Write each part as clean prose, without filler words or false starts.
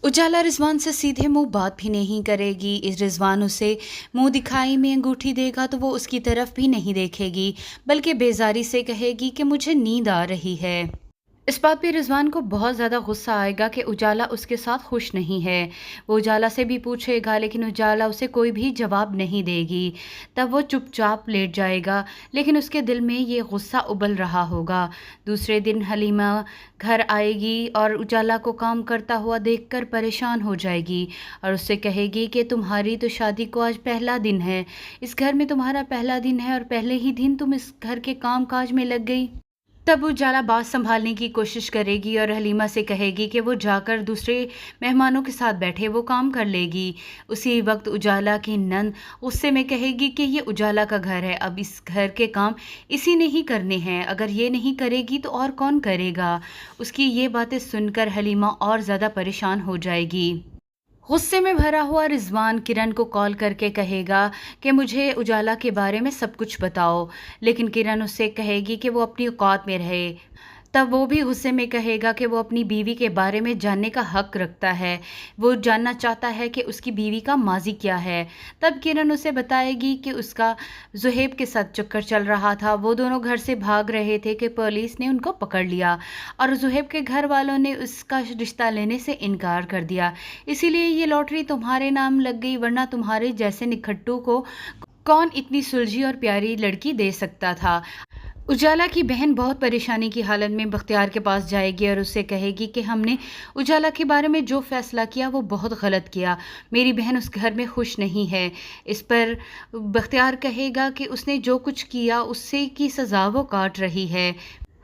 उजाला रिजवान से सीधे मुंह बात भी नहीं करेगी। इस रिजवान उसे मुंह दिखाई में अंगूठी देगा तो वो उसकी तरफ भी नहीं देखेगी, बल्कि बेजारी से कहेगी कि मुझे नींद आ रही है। इस बात पे रिजवान को बहुत ज़्यादा गुस्सा आएगा कि उजाला उसके साथ खुश नहीं है। वो उजाला से भी पूछेगा, लेकिन उजाला उसे कोई भी जवाब नहीं देगी। तब वो चुपचाप लेट जाएगा, लेकिन उसके दिल में ये गुस्सा उबल रहा होगा। दूसरे दिन हलीमा घर आएगी और उजाला को काम करता हुआ देखकर परेशान हो जाएगी और उससे कहेगी कि तुम्हारी तो शादी को आज पहला दिन है, इस घर में तुम्हारा पहला दिन है और पहले ही दिन तुम इस घर के काम काज में लग गई। तब उजाला बात संभालने की कोशिश करेगी और हलीमा से कहेगी कि वो जाकर दूसरे मेहमानों के साथ बैठे वो काम कर लेगी। उसी वक्त उजाला की नंद गुस्से में कहेगी कि ये उजाला का घर है, अब इस घर के काम इसी ने ही करने हैं, अगर ये नहीं करेगी तो और कौन करेगा। उसकी ये बातें सुनकर हलीमा और ज़्यादा परेशान हो जाएगी। गुस्से में भरा हुआ रिजवान किरण को कॉल करके कहेगा कि मुझे उजाला के बारे में सब कुछ बताओ, लेकिन किरण उससे कहेगी कि वो अपनी औकात में रहे। तब वो भी गुस्से में कहेगा कि वो अपनी बीवी के बारे में जानने का हक रखता है, वो जानना चाहता है कि उसकी बीवी का माजी क्या है। तब किरण उसे बताएगी कि उसका ज़ुहैब के साथ चक्कर चल रहा था, वो दोनों घर से भाग रहे थे कि पुलिस ने उनको पकड़ लिया और ज़ुहैब के घर वालों ने उसका रिश्ता लेने से इनकार कर दिया, इसीलिए ये लॉटरी तुम्हारे नाम लग गई, वरना तुम्हारे जैसे निखट्टू को कौन इतनी सुलझी और प्यारी लड़की दे सकता था। उजाला की बहन बहुत परेशानी की हालत में बख्तियार के पास जाएगी और उससे कहेगी कि हमने उजाला के बारे में जो फैसला किया वो बहुत गलत किया, मेरी बहन उस घर में खुश नहीं है। इस पर बख्तियार कहेगा कि उसने जो कुछ किया उससे की सज़ा वो काट रही है,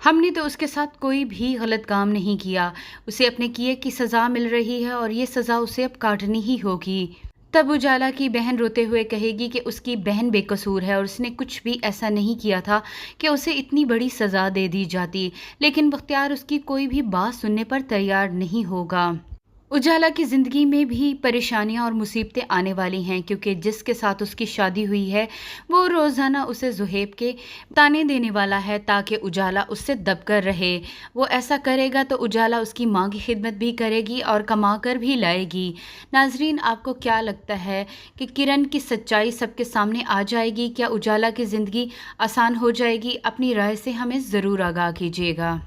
हमने तो उसके साथ कोई भी गलत काम नहीं किया, उसे अपने किए की सज़ा मिल रही है और ये सज़ा उसे अब काटनी ही होगी। तब उजाला की बहन रोते हुए कहेगी कि उसकी बहन बेकसूर है और उसने कुछ भी ऐसा नहीं किया था कि उसे इतनी बड़ी सज़ा दे दी जाती, लेकिन बख्तियार उसकी कोई भी बात सुनने पर तैयार नहीं होगा। उजाला की ज़िंदगी में भी परेशानियां और मुसीबतें आने वाली हैं, क्योंकि जिसके साथ उसकी शादी हुई है वो रोज़ाना उसे ज़ुहैब के ताने देने वाला है ताकि उजाला उससे दबकर रहे। वो ऐसा करेगा तो उजाला उसकी माँ की खिदमत भी करेगी और कमा कर भी लाएगी। नाजरीन, आपको क्या लगता है कि किरण की सच्चाई सबके सामने आ जाएगी? क्या उजाला की ज़िंदगी आसान हो जाएगी? अपनी राय से हमें ज़रूर आगाह कीजिएगा।